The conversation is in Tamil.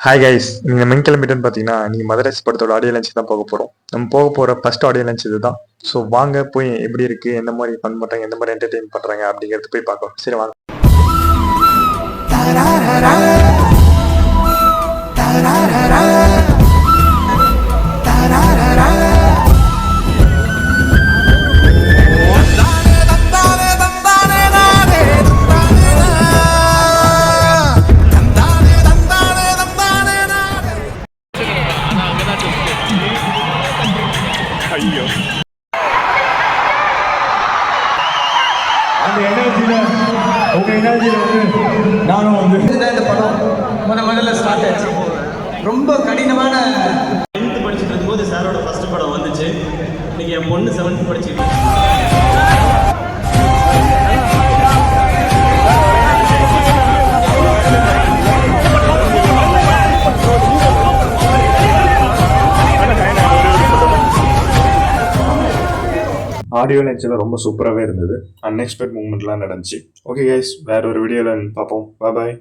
ஹாய் கைஸ், நீங்கள் எங்கே கிளம்பிட்டேன்னு பார்த்தீங்கன்னா, நீங்கள் மதராஸ் படத்தோட ஆடியோ லஞ்ச் தான் போக போகிறோம். நம்ம போக போகிற ஃபர்ஸ்ட் ஆடியோ லஞ்ச் இதுதான். ஸோ வாங்க போய் எப்படி இருக்குது, எந்த மாதிரி ஃபன் பண்ணுறாங்க, எந்த மாதிரி என்டர்டெயின் பண்ணுறாங்க அப்படிங்கிறது போய் பார்க்கலாம். சரி வாங்க. ஐயோ, அந்த எனர்ஜியில உங்க எனர்ஜியில நானும் இதுதான் இந்த படம் முதல்ல ஸ்டார்ட் ஆச்சு. ரொம்ப கடினமான 10th படிச்சுட்டு இருக்கும்போது சாரோட ஃபர்ஸ்ட் படம் வந்துச்சு. இன்னைக்கு என் பொண்ணு 7th படிச்சுட்டு ஆடியோ லஞ்சில் ரொம்ப சூப்பராகவே இருந்தது. அன்எக்ஸ்பெக்ட் மூமெண்ட்லாம் நடந்துச்சு. ஓகே கைஸ், வேற ஒரு வீடியோவில் பார்ப்போம். பாய்.